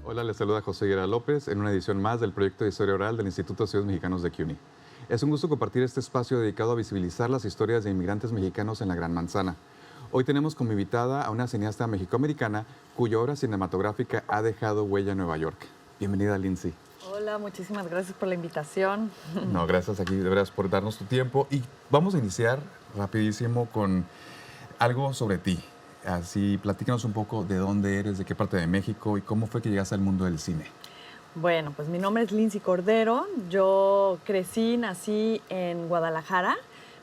Hola, les saluda José Guerra López en una edición más del proyecto de Historia Oral del Instituto de Estudios Mexicanos de CUNY. Es un gusto compartir este espacio dedicado a visibilizar las historias de inmigrantes mexicanos en la Gran Manzana. Hoy tenemos como invitada a una cineasta mexicoamericana cuya obra cinematográfica ha dejado huella en Nueva York. Bienvenida, Lindsay. Hola, muchísimas gracias por la invitación. No, gracias aquí, de veras, por darnos tu tiempo. Y vamos a iniciar rapidísimo con algo sobre ti. Así, platícanos un poco de dónde eres, de qué parte de México y cómo fue que llegaste al mundo del cine. Bueno, pues mi nombre es Lindsay Cordero. Yo nací en Guadalajara.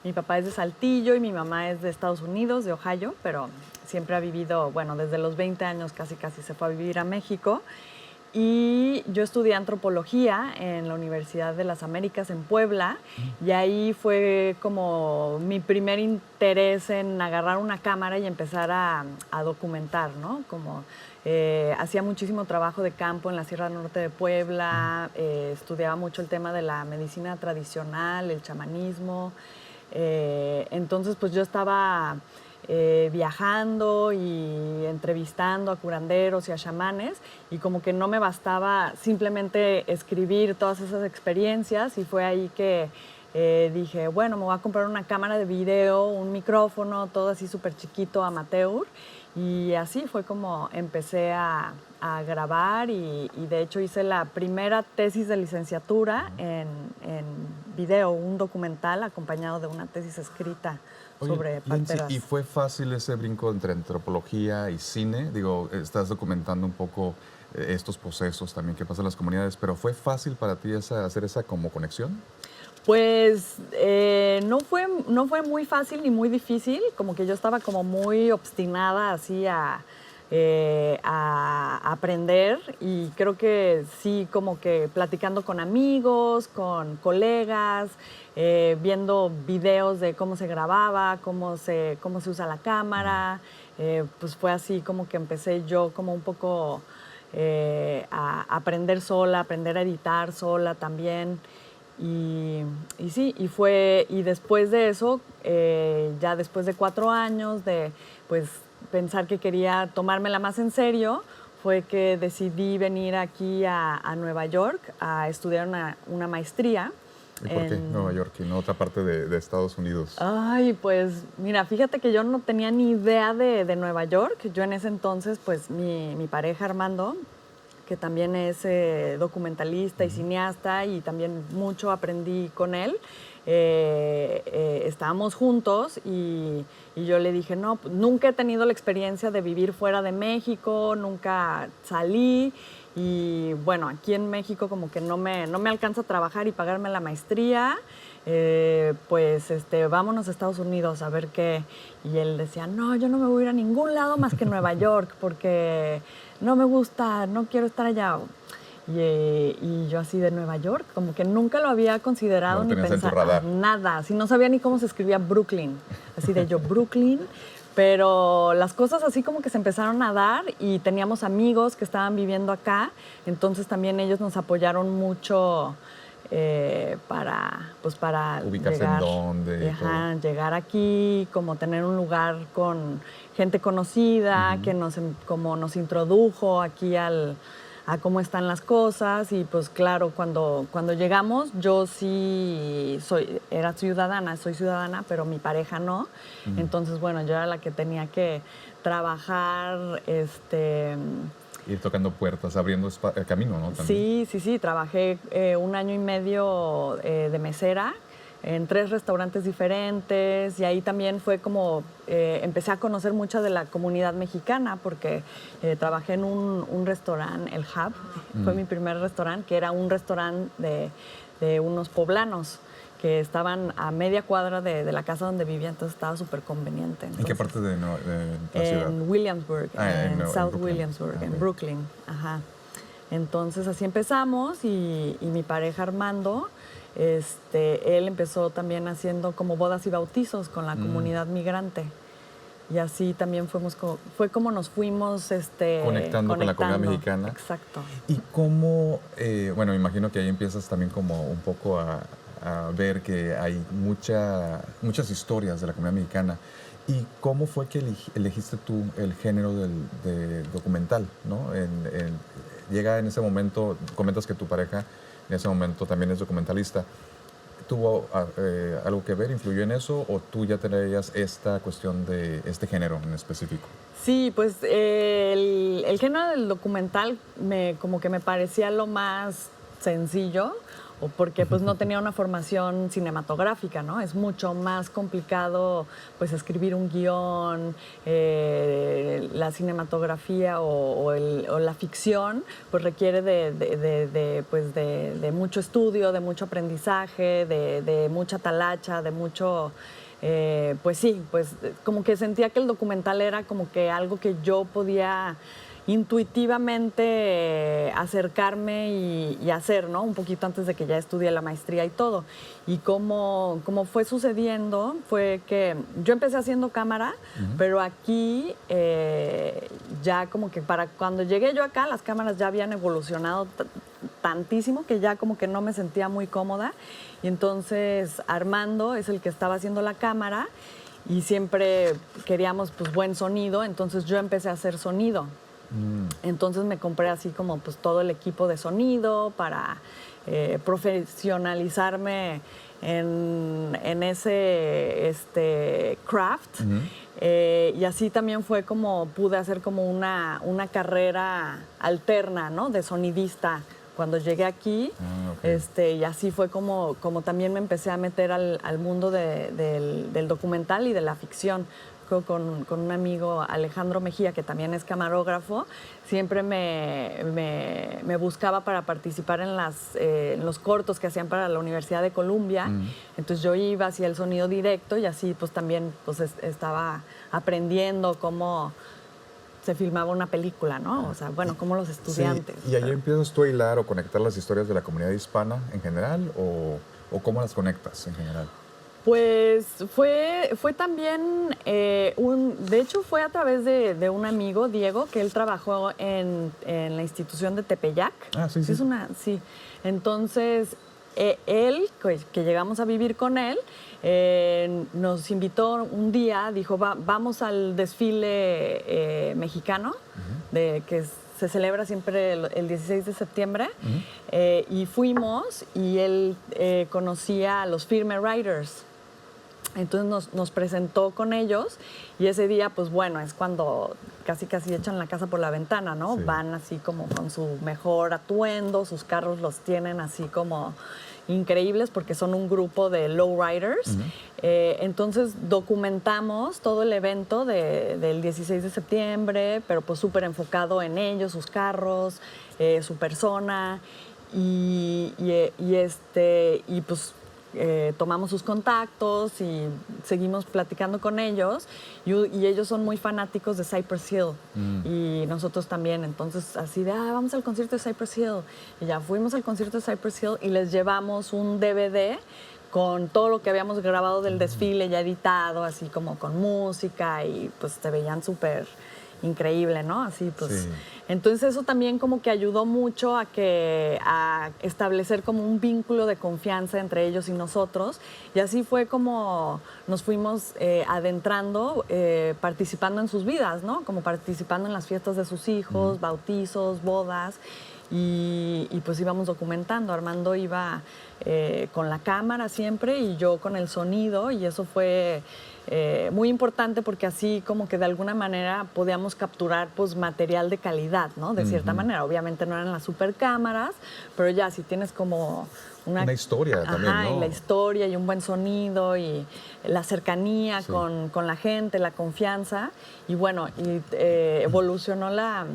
Mi papá es de Saltillo y mi mamá es de Estados Unidos, de Ohio, pero siempre ha vivido, bueno, desde los 20 años casi se fue a vivir a México. Y yo estudié antropología en la Universidad de las Américas en Puebla y ahí fue como mi primer interés en agarrar una cámara y empezar a documentar, ¿no? Como hacía muchísimo trabajo de campo en la Sierra Norte de Puebla, estudiaba mucho el tema de la medicina tradicional, el chamanismo. Entonces, pues yo estaba viajando y entrevistando a curanderos y a chamanes y como que no me bastaba simplemente escribir todas esas experiencias y fue ahí que dije, bueno, me voy a comprar una cámara de video, un micrófono, todo así súper chiquito, amateur, y así fue como empecé a grabar y de hecho hice la primera tesis de licenciatura en video, un documental acompañado de una tesis escrita sobre Lindsay, panteras. ¿y fue fácil ese brinco entre antropología y cine? Digo, estás documentando un poco estos procesos también que pasan en las comunidades, pero ¿fue fácil para ti hacer esa como conexión? Pues no fue muy fácil ni muy difícil, como que yo estaba como muy obstinada así a aprender y creo que sí, como que platicando con amigos, con colegas, viendo videos de cómo se grababa, cómo se usa la cámara, pues fue así como que empecé yo como un poco a aprender sola, aprender a editar sola también. Y sí, y después de eso, ya después de 4 años de pues pensar que quería tomármela más en serio, fue que decidí venir aquí a Nueva York a estudiar una maestría. ¿Y por qué Nueva York y no otra parte de Estados Unidos? Ay, pues mira, fíjate que yo no tenía ni idea de Nueva York. Yo en ese entonces, pues mi pareja Armando, que también es documentalista y cineasta y también mucho aprendí con él. Estábamos juntos y yo le dije, no, pues, nunca he tenido la experiencia de vivir fuera de México, nunca salí y bueno, aquí en México como que no me alcanza a trabajar y pagarme la maestría. Pues vámonos a Estados Unidos a ver qué. Y él decía, no, yo no me voy a ir a ningún lado más que Nueva York porque no me gusta, no quiero estar allá. Y yo así de Nueva York, como que nunca lo había considerado No ni tenías en tu pensado, radar. nada, así no sabía ni cómo se escribía Brooklyn, así de yo Brooklyn, pero las cosas así como que se empezaron a dar y teníamos amigos que estaban viviendo acá, entonces también ellos nos apoyaron mucho para Ubicarse llegar, en dónde y todo. llegar aquí, como tener un lugar con gente conocida, que como nos introdujo aquí a cómo están las cosas y pues claro, cuando llegamos yo sí soy ciudadana, pero mi pareja no. Entonces, bueno, yo era la que tenía que trabajar, Ir tocando puertas, abriendo camino, ¿no? También. Sí, trabajé 1 año y medio de mesera en 3 restaurantes diferentes y ahí también fue como empecé a conocer mucha de la comunidad mexicana porque trabajé en un restaurante, el Hub, fue mi primer restaurante, que era un restaurante de unos poblanos que estaban a media cuadra de la casa donde vivía, entonces estaba súper conveniente. ¿En qué parte de la ciudad? En Williamsburg, en South Brooklyn. Williamsburg, Ah, en ok. Brooklyn. Ajá. Entonces así empezamos y mi pareja Armando, él empezó también haciendo como bodas y bautizos con la comunidad migrante. Y así también fue como nos fuimos Conectando con la comunidad mexicana. Exacto. Y cómo, bueno, me imagino que ahí empiezas también como un poco a ver que hay muchas historias de la comunidad mexicana. ¿Y cómo fue que elegiste tú el género de documental, ¿no? llega en ese momento, comentas que tu pareja en ese momento también es documentalista. ¿Tuvo algo que ver, influyó en eso o tú ya traías esta cuestión de este género en específico? Sí, pues el género del documental como que me parecía lo más sencillo, o porque pues no tenía una formación cinematográfica, ¿no? Es mucho más complicado pues escribir un guión, la cinematografía o la ficción pues requiere de mucho estudio, de mucho aprendizaje, de mucha talacha, de mucho... pues sí, pues como que sentía que el documental era como que algo que yo podía intuitivamente acercarme y hacer, ¿no? Un poquito antes de que ya estudié la maestría y todo. Y como fue sucediendo, fue que yo empecé haciendo cámara, pero aquí ya como que para cuando llegué yo acá, las cámaras ya habían evolucionado tantísimo que ya como que no me sentía muy cómoda. Y entonces Armando es el que estaba haciendo la cámara y siempre queríamos pues buen sonido, entonces yo empecé a hacer sonido. Entonces me compré así como pues todo el equipo de sonido para profesionalizarme en ese craft. Y así también fue como pude hacer como una carrera alterna, ¿no? De sonidista cuando llegué aquí. Okay. Y así fue como también me empecé a meter al mundo del documental y de la ficción. Con un amigo, Alejandro Mejía, que también es camarógrafo, siempre me buscaba para participar en los cortos que hacían para la Universidad de Columbia. Entonces yo iba, hacía el sonido directo y así pues también pues estaba aprendiendo cómo se filmaba una película, ¿no? O sea, bueno, como los estudiantes. Sí, ¿y ahí empiezas tú a hilar o conectar las historias de la comunidad hispana en general o cómo las conectas en general? Pues fue también, de hecho fue a través de un amigo, Diego, que él trabajó en la institución de Tepeyac. Ah, sí, sí. Sí. Entonces, él, que llegamos a vivir con él, nos invitó un día, dijo, vamos al desfile mexicano, se celebra siempre el 16 de septiembre, y fuimos y él conocía a los Filme Writers. Entonces nos presentó con ellos y ese día, pues bueno, es cuando casi echan la casa por la ventana, ¿no? Sí. Van así como con su mejor atuendo, sus carros los tienen así como increíbles porque son un grupo de lowriders. Entonces documentamos todo el evento del 16 de septiembre, pero pues súper enfocado en ellos, sus carros, su persona y pues tomamos sus contactos y seguimos platicando con ellos y ellos son muy fanáticos de Cypress Hill y nosotros también, entonces así de vamos al concierto de Cypress Hill y ya fuimos al concierto de Cypress Hill y les llevamos un DVD con todo lo que habíamos grabado del desfile ya editado, así como con música y pues te veían súper increíble, ¿no? Así pues. Sí. Entonces eso también como que ayudó mucho a establecer como un vínculo de confianza entre ellos y nosotros. Y así fue como nos fuimos adentrando, participando en sus vidas, ¿no? Como participando en las fiestas de sus hijos, bautizos, bodas. Y pues íbamos documentando. Armando iba con la cámara siempre y yo con el sonido y eso fue muy importante porque así como que de alguna manera podíamos capturar pues material de calidad, ¿no? De cierta manera. Obviamente no eran las super cámaras, pero ya si tienes como una historia también, ¿no? Y la historia y un buen sonido y la cercanía con la gente, la confianza. Y bueno, evolucionó la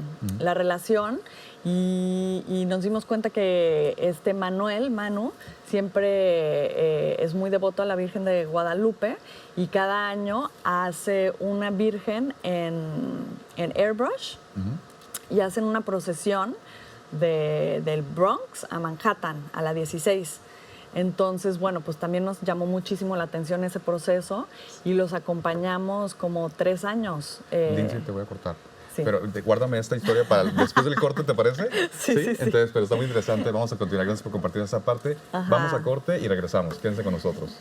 relación y nos dimos cuenta que Manu, siempre es muy devoto a la Virgen de Guadalupe y cada año hace una virgen en airbrush y hacen una procesión del Bronx a Manhattan, a la 16. Entonces, bueno, pues también nos llamó muchísimo la atención ese proceso y los acompañamos como 3 años. Lindsay, te voy a cortar. Sí. Pero guárdame esta historia para después del corte, ¿te parece? Sí. Entonces, pero está muy interesante. Vamos a continuar. Gracias por compartir esa parte. Ajá. Vamos a corte y regresamos. Quédense con nosotros.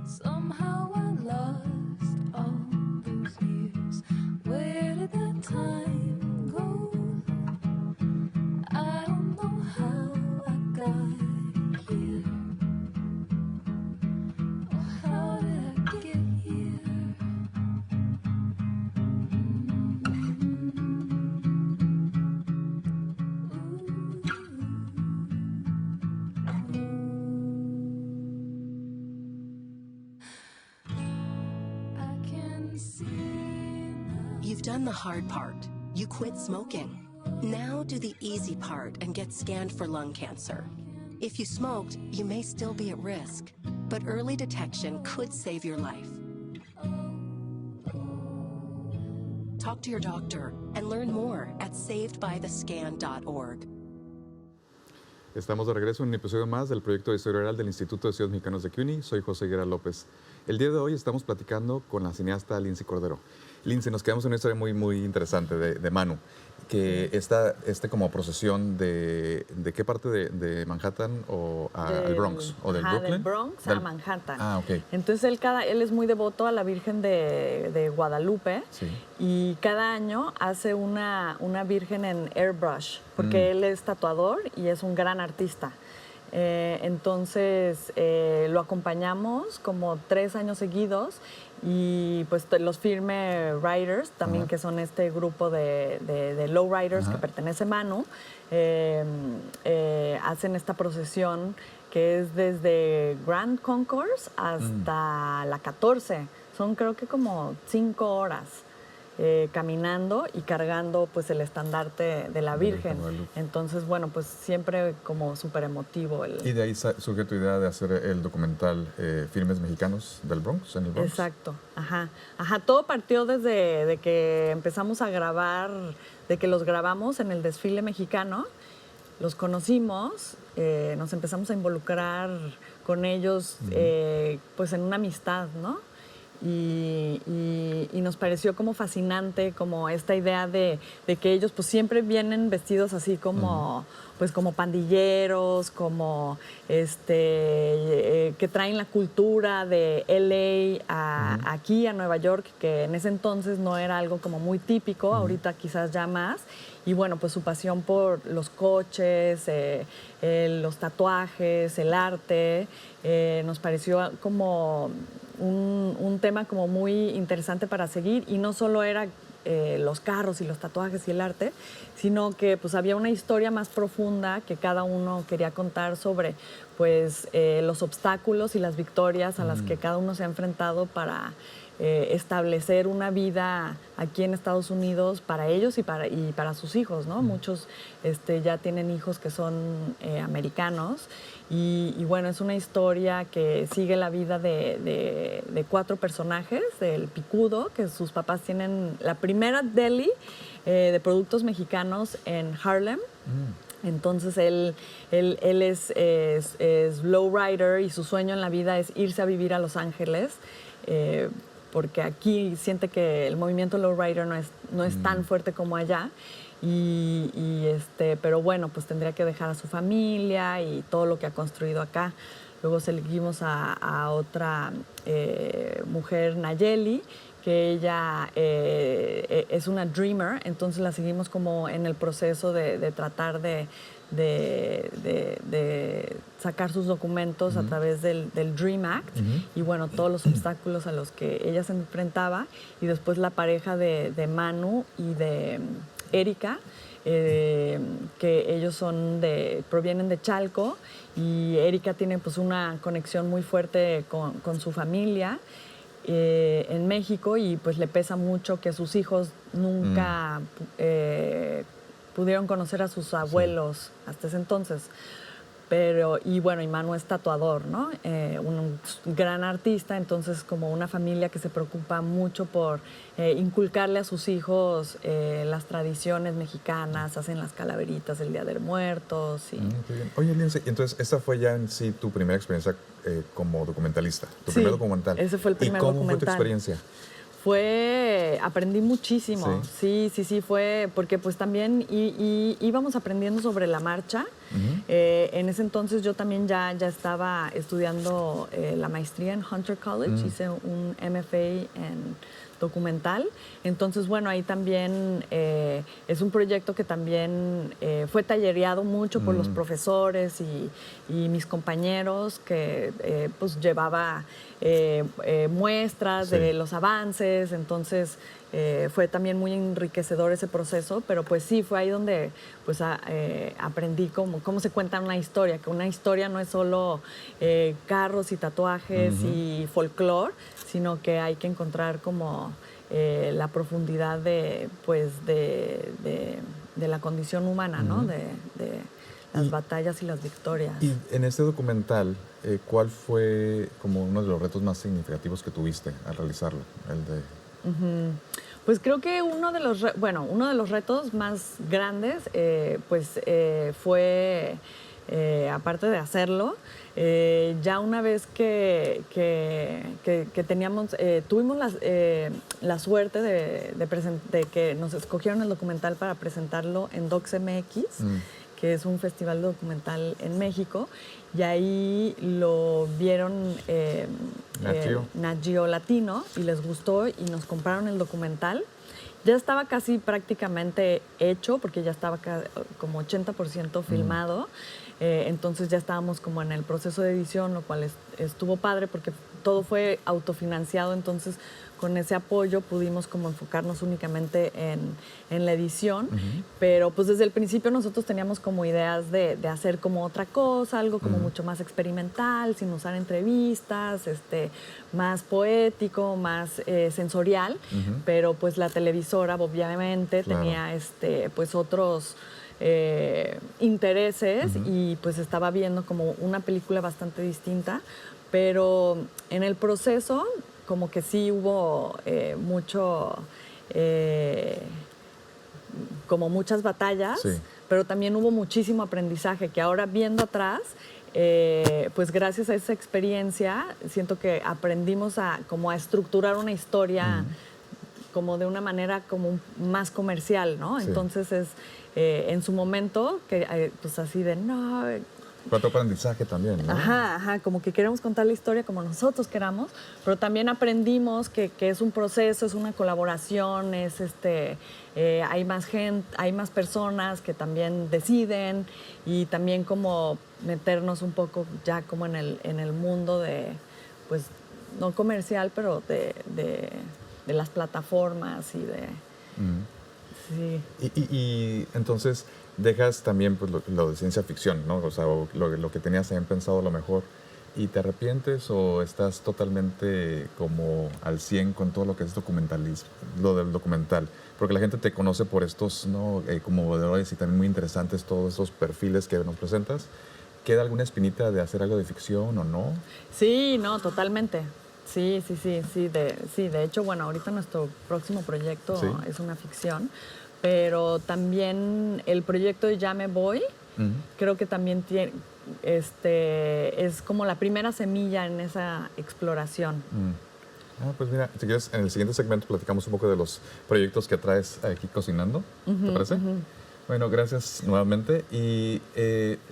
Somehow I lost all the You've done the hard part. You quit smoking. Now do the easy part and get scanned for lung cancer. If you smoked, you may still be at risk, but early detection could save your life. Talk to your doctor and learn more at savedbythescan.org. Estamos de regreso en un episodio más del proyecto de historia oral del Instituto de Estudios Mexicanos de CUNY. Soy José Higuera López. El día de hoy estamos platicando con la cineasta Lindsay Cordero. Lindsay, nos quedamos en una historia muy interesante de Manu, que está como procesión de qué parte de Manhattan o al Bronx, o del Brooklyn. Del Bronx a Manhattan. Ah, ok. Entonces él es muy devoto a la Virgen de Guadalupe, Sí. y cada año hace una virgen en airbrush, porque él es tatuador y es un gran artista. Entonces lo acompañamos como 3 años seguidos, y pues los Firme Riders también, que son este grupo de lowriders que pertenece Manu, hacen esta procesión que es desde Grand Concourse hasta la 14. Son creo que como 5 horas. Caminando y cargando pues el estandarte de la Virgen. Entonces, bueno, pues siempre como súper emotivo. Y de ahí surge tu idea de hacer el documental Filmes Mexicanos del Bronx, en el Bronx. Exacto, ajá. Todo partió desde de que empezamos a grabar, de que los grabamos en el desfile mexicano, los conocimos, nos empezamos a involucrar con ellos pues en una amistad, ¿no? Y nos pareció como fascinante como esta idea de que ellos pues siempre vienen vestidos así como pues como pandilleros, como que traen la cultura de LA aquí a Nueva York, que en ese entonces no era algo como muy típico, ahorita quizás ya más. Y bueno, pues su pasión por los coches, los tatuajes, el arte, nos pareció como un tema como muy interesante para seguir, y no solo era los carros y los tatuajes y el arte, sino que pues había una historia más profunda que cada uno quería contar sobre pues los obstáculos y las victorias a las que cada uno se ha enfrentado para establecer una vida aquí en Estados Unidos para ellos y para sus hijos, ¿no? Muchos ya tienen hijos que son americanos, y bueno, es una historia que sigue la vida de 4 personajes, del Picudo, que sus papás tienen la primera deli de productos mexicanos en Harlem. Entonces él es lowrider, y su sueño en la vida es irse a vivir a Los Ángeles, porque aquí siente que el movimiento lowrider no es tan fuerte como allá. Pero bueno, pues tendría que dejar a su familia y todo lo que ha construido acá. Luego seguimos a otra mujer, Nayeli, que ella es una dreamer, entonces la seguimos como en el proceso de tratar de sacar sus documentos a través del Dream Act, y bueno, todos los obstáculos a los que ella se enfrentaba. Y después la pareja de Manu y de Erika, que ellos provienen de Chalco, y Erika tiene pues una conexión muy fuerte con su familia en México, y pues le pesa mucho que sus hijos nunca pudieron conocer a sus abuelos hasta ese entonces. Y bueno, y Manu es tatuador, ¿no? Un gran artista, entonces como una familia que se preocupa mucho por inculcarle a sus hijos las tradiciones mexicanas, hacen las calaveritas del Día de Muertos. Y... Qué bien. Oye, Lindsay, entonces esta fue ya en sí tu primera experiencia como documentalista, tu primer documental. Ese fue el primer documental. ¿Y cómo fue tu experiencia? Aprendí muchísimo, sí, fue porque pues también íbamos aprendiendo sobre la marcha. En ese entonces yo también ya estaba estudiando la maestría en Hunter College, hice un MFA en documental. Entonces, bueno, ahí también es un proyecto que también fue tallereado mucho por los profesores y mis compañeros, que pues llevaba muestras de los avances. Entonces, fue también muy enriquecedor ese proceso, pero pues sí, fue ahí donde pues aprendí cómo se cuenta una historia, que una historia no es solo carros y tatuajes y folclore, sino que hay que encontrar como la profundidad de la condición humana, ¿no? De las batallas y las victorias. Y en este documental, ¿cuál fue como uno de los retos más significativos que tuviste al realizarlo? Pues creo que uno de los retos más grandes, fue, aparte de hacerlo, ya una vez que tuvimos la suerte de que nos escogieron el documental para presentarlo en DocsMX, que es un festival documental en México, y ahí lo vieron Nat Geo Latino y les gustó y nos compraron el documental. Ya estaba casi prácticamente hecho porque ya estaba como 80% filmado. Entonces ya estábamos como en el proceso de edición, lo cual estuvo padre porque todo fue autofinanciado. Entonces con ese apoyo pudimos como enfocarnos únicamente en la edición. Pero pues desde el principio nosotros teníamos como ideas de hacer como otra cosa, algo como mucho más experimental, sin usar entrevistas, más poético, más sensorial. Pero pues la televisora obviamente tenía pues otros intereses y pues estaba viendo como una película bastante distinta, pero en el proceso como que sí hubo como muchas batallas, pero también hubo muchísimo aprendizaje que ahora viendo atrás, pues gracias a esa experiencia siento que aprendimos como a estructurar una historia como de una manera como más comercial, ¿no? Sí. Entonces en su momento, que pues así de no... Cuánto aprendizaje también, ¿no? Ajá, como que queremos contar la historia como nosotros queramos, pero también aprendimos que es un proceso, es una colaboración, hay más gente, hay más personas que también deciden y también como meternos un poco ya como en el mundo de, pues, no comercial, pero de las plataformas y de... Sí. Y entonces dejas también pues, lo de ciencia ficción, ¿no? O sea, lo que tenías también pensado a lo mejor. ¿Y te arrepientes o estás totalmente como al 100 con todo lo que es documentalismo, lo del documental? Porque la gente te conoce por estos, ¿no? Como modelos y también muy interesantes todos esos perfiles que nos presentas. ¿Queda alguna espinita de hacer algo de ficción o no? Sí, no, totalmente. Sí. De hecho, bueno, ahorita nuestro próximo proyecto es una ficción, pero también el proyecto de Ya Me Voy, creo que también tiene, es como la primera semilla en esa exploración. Pues mira, si quieres, en el siguiente segmento platicamos un poco de los proyectos que traes aquí cocinando, ¿te parece? Bueno, gracias nuevamente y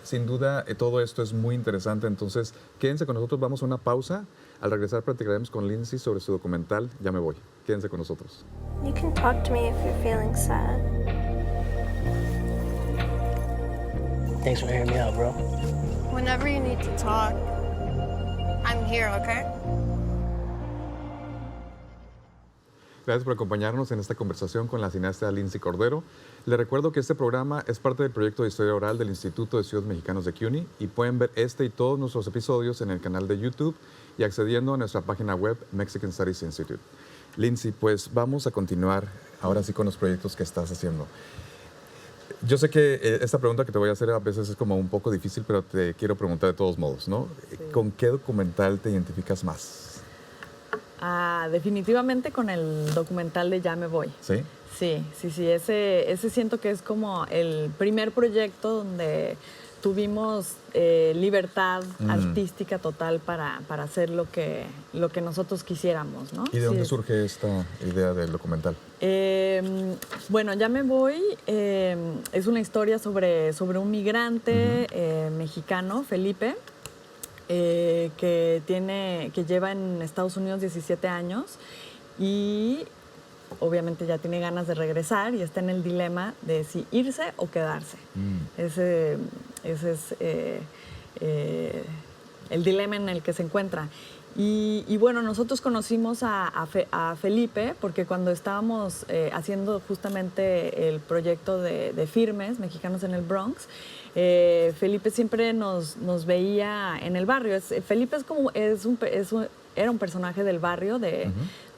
sin duda todo esto es muy interesante, entonces quédense con nosotros, vamos a una pausa. Al regresar platicaremos con Lindsay sobre su documental Ya Me Voy. Quédense con nosotros. You can talk to me if you're feeling sad. Thanks for hearing me out, bro. Whenever you need to talk, I'm here, okay? Gracias por acompañarnos en esta conversación con la cineasta Lindsay Cordero. Les recuerdo que este programa es parte del proyecto de historia oral del Instituto de Estudios Mexicanos de CUNY y pueden ver este y todos nuestros episodios en el canal de YouTube y accediendo a nuestra página web Mexican Studies Institute. Lindsay, pues vamos a continuar ahora sí con los proyectos que estás haciendo. Yo sé que esta pregunta que te voy a hacer a veces es como un poco difícil, pero te quiero preguntar de todos modos, ¿no? Sí. ¿Con qué documental te identificas más? Definitivamente con el documental de Ya Me Voy. ¿Sí? Sí. Ese siento que es como el primer proyecto donde tuvimos libertad artística total para hacer lo que nosotros quisiéramos, ¿no? ¿Y de dónde surge esta idea del documental? Bueno, Ya Me Voy es una historia sobre un migrante mexicano, Felipe, que lleva en Estados Unidos 17 años y obviamente ya tiene ganas de regresar y está en el dilema de si irse o quedarse. Ese es el dilema en el que se encuentra. Y bueno, nosotros conocimos a Felipe porque cuando estábamos haciendo justamente el proyecto de Firmes, Mexicanos en el Bronx, Felipe siempre nos veía en el barrio. Felipe era un personaje del barrio, de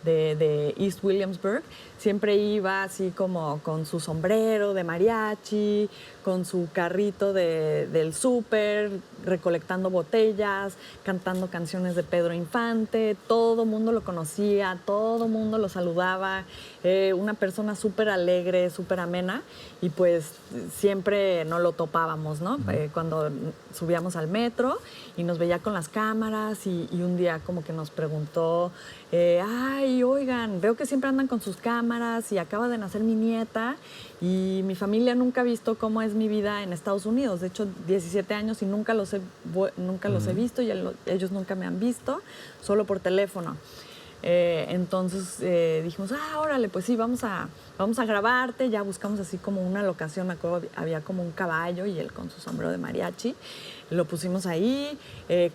de East Williamsburg, siempre iba así como con su sombrero de mariachi, con su carrito del súper, recolectando botellas, cantando canciones de Pedro Infante. Todo mundo lo conocía, todo mundo lo saludaba. Una persona súper alegre, súper amena, y pues siempre nos lo topábamos, ¿no? Cuando subíamos al metro y nos veía con las cámaras y un día como que nos preguntó, ay, oigan, veo que siempre andan con sus cámaras y acaba de nacer mi nieta y mi familia nunca ha visto cómo es mi vida en Estados Unidos. De hecho, 17 años y nunca los he visto y ellos nunca me han visto, solo por teléfono. Entonces dijimos, órale, pues sí, vamos a grabarte. Ya buscamos así como una locación, me acuerdo, había como un caballo y él con su sombrero de mariachi. Lo pusimos ahí,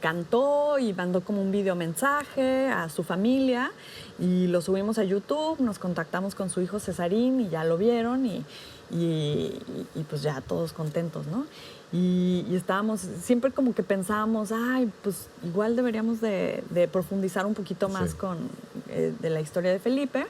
cantó y mandó como un video mensaje a su familia y lo subimos a YouTube, nos contactamos con su hijo Cesarín y ya lo vieron y pues ya todos contentos, ¿no? Y estábamos, siempre como que pensábamos, ay, pues igual deberíamos de profundizar un poquito más de la historia de Felipe,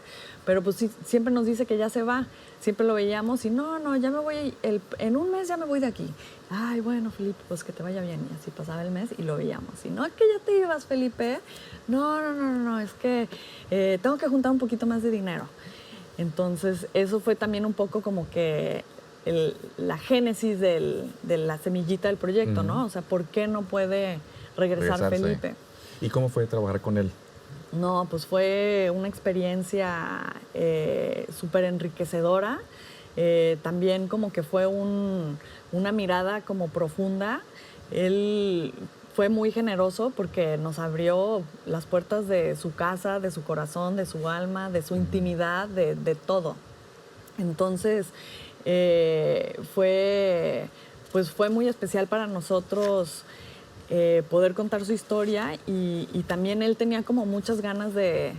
pero pues sí, siempre nos dice que ya se va, siempre lo veíamos y no, ya me voy, en un mes ya me voy de aquí. Ay, bueno, Felipe, pues que te vaya bien. Y así pasaba el mes y lo veíamos. Y no, es que ya te ibas, Felipe. No, es que tengo que juntar un poquito más de dinero. Entonces, eso fue también un poco como que la génesis de la semillita del proyecto, ¿no? O sea, ¿por qué no puede regresar Felipe? ¿Y cómo fue trabajar con él? No, pues fue una experiencia súper enriquecedora. También como que fue una mirada como profunda. Él fue muy generoso porque nos abrió las puertas de su casa, de su corazón, de su alma, de su intimidad, de todo. Entonces, fue muy especial para nosotros poder contar su historia y también él tenía como muchas ganas de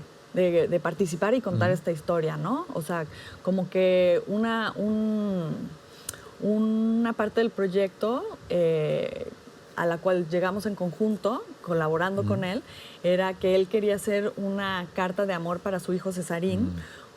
participar y contar esta historia, ¿no? O sea, como que una parte del proyecto a la cual llegamos en conjunto, colaborando con él, era que él quería hacer una carta de amor para su hijo Cesarín,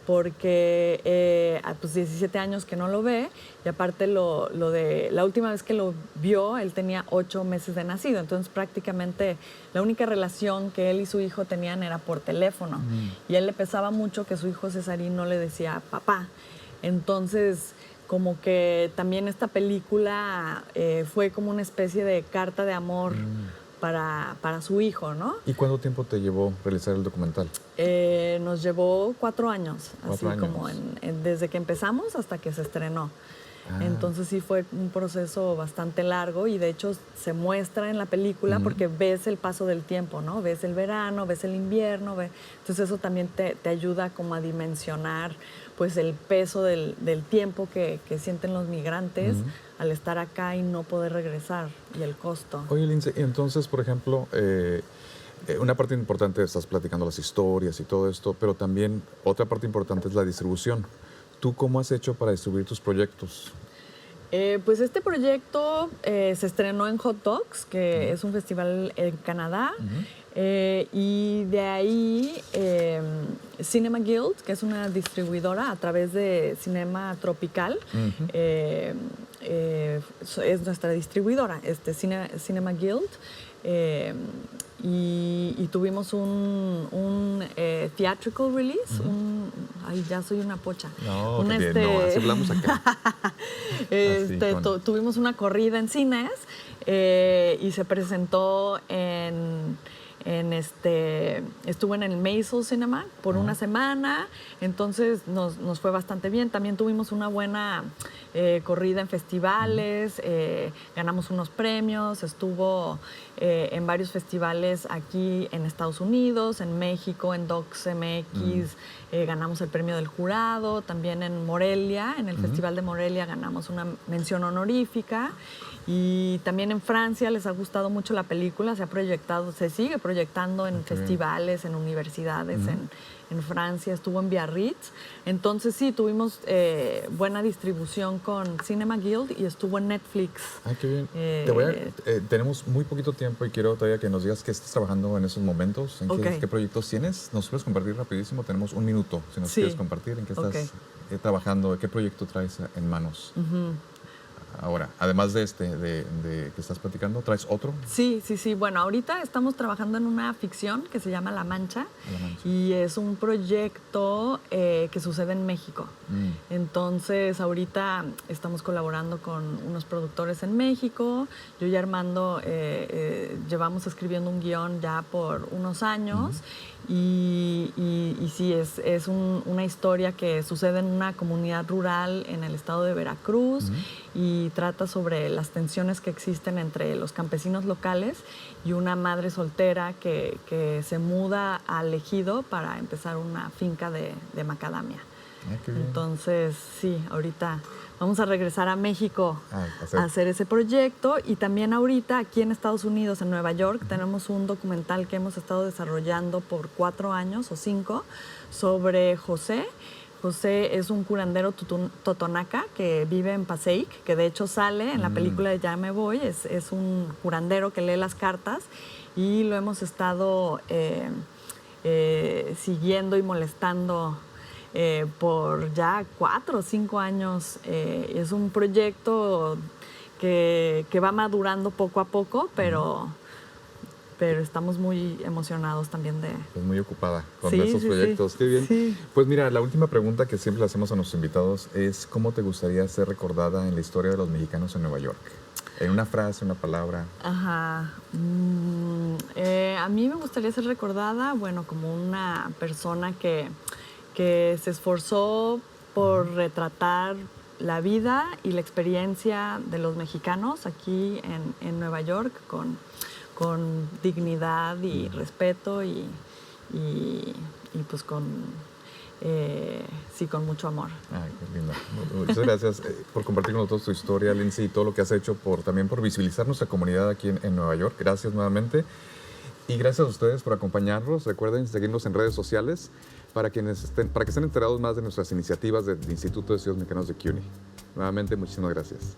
porque a pues 17 años que no lo ve, y aparte la última vez que lo vio, él tenía 8 meses de nacido, entonces prácticamente la única relación que él y su hijo tenían era por teléfono, y a él le pesaba mucho que su hijo Cesarín no le decía papá. Entonces, como que también esta película fue como una especie de carta de amor para su hijo, ¿no? ¿Y cuánto tiempo te llevó realizar el documental? Nos llevó 4 años, 4 así años. como desde que empezamos hasta que se estrenó. Entonces sí fue un proceso bastante largo y de hecho se muestra en la película porque ves el paso del tiempo, ¿no? Ves el verano, ves el invierno, entonces eso también te ayuda como a dimensionar pues el peso del tiempo que sienten los migrantes al estar acá y no poder regresar y el costo. Oye, Lindsay, entonces, por ejemplo, una parte importante, estás platicando las historias y todo esto, pero también otra parte importante es la distribución. ¿Tú cómo has hecho para distribuir tus proyectos? Pues este proyecto se estrenó en Hot Docs, que es un festival en Canadá, y de ahí Cinema Guild, que es una distribuidora a través de Cinema Tropical, es nuestra distribuidora, Cinema Guild. Y tuvimos un theatrical release, ay, ya soy una pocha. No, no, así hablamos acá. Tuvimos una corrida en cines y se presentó estuvo en el Maisel Cinema por una semana, entonces nos fue bastante bien. También tuvimos una buena corrida en festivales, ganamos unos premios, estuvo en varios festivales aquí en Estados Unidos, en México, en Docs MX, ganamos el premio del jurado, también en Morelia, en el Festival de Morelia ganamos una mención honorífica. Y también en Francia les ha gustado mucho la película, se sigue proyectando proyectando en festivales, en universidades, en Francia, estuvo en Biarritz. Entonces sí, tuvimos buena distribución con Cinema Guild y estuvo en Netflix. Ay, qué bien. Tenemos muy poquito tiempo y quiero todavía que nos digas qué estás trabajando en esos momentos, en qué proyectos tienes. ¿Nos puedes compartir rapidísimo? Tenemos un minuto, si nos quieres compartir en qué estás trabajando, qué proyecto traes en manos. Ahora, además de de que estás platicando, ¿traes otro? Sí. Bueno, ahorita estamos trabajando en una ficción que se llama La Mancha. Y es un proyecto que sucede en México. Entonces, ahorita estamos colaborando con unos productores en México. Yo y Armando llevamos escribiendo un guión ya por unos años. Y sí, es una historia que sucede en una comunidad rural en el estado de Veracruz y trata sobre las tensiones que existen entre los campesinos locales y una madre soltera que se muda al ejido para empezar una finca de macadamia. Entonces, sí, ahorita vamos a regresar a México a hacer ese proyecto. Y también ahorita aquí en Estados Unidos, en Nueva York, tenemos un documental que hemos estado desarrollando por 4 años o 5 sobre José. José es un curandero totonaca que vive en Passaic, que de hecho sale en la película de Ya me voy. Es un curandero que lee las cartas y lo hemos estado siguiendo y molestando por ya 4 o 5 años. Es un proyecto que va madurando poco a poco, pero estamos muy emocionados también de... Pues muy ocupada con esos proyectos. Qué bien. Sí. Pues mira, la última pregunta que siempre le hacemos a nuestros invitados es ¿cómo te gustaría ser recordada en la historia de los mexicanos en Nueva York? En una frase, una palabra. A mí me gustaría ser recordada, bueno, como una persona que se esforzó por retratar la vida y la experiencia de los mexicanos aquí en Nueva York con dignidad y respeto y pues con mucho amor. Ay, qué lindo. Muchas gracias por compartir con nosotros tu historia, Lindsay, y todo lo que has hecho también por visibilizar nuestra comunidad aquí en Nueva York. Gracias nuevamente. Y gracias a ustedes por acompañarnos. Recuerden seguirnos en redes sociales para que estén enterados más de nuestras iniciativas del Instituto de Estudios Mexicanos de CUNY. Nuevamente, muchísimas gracias.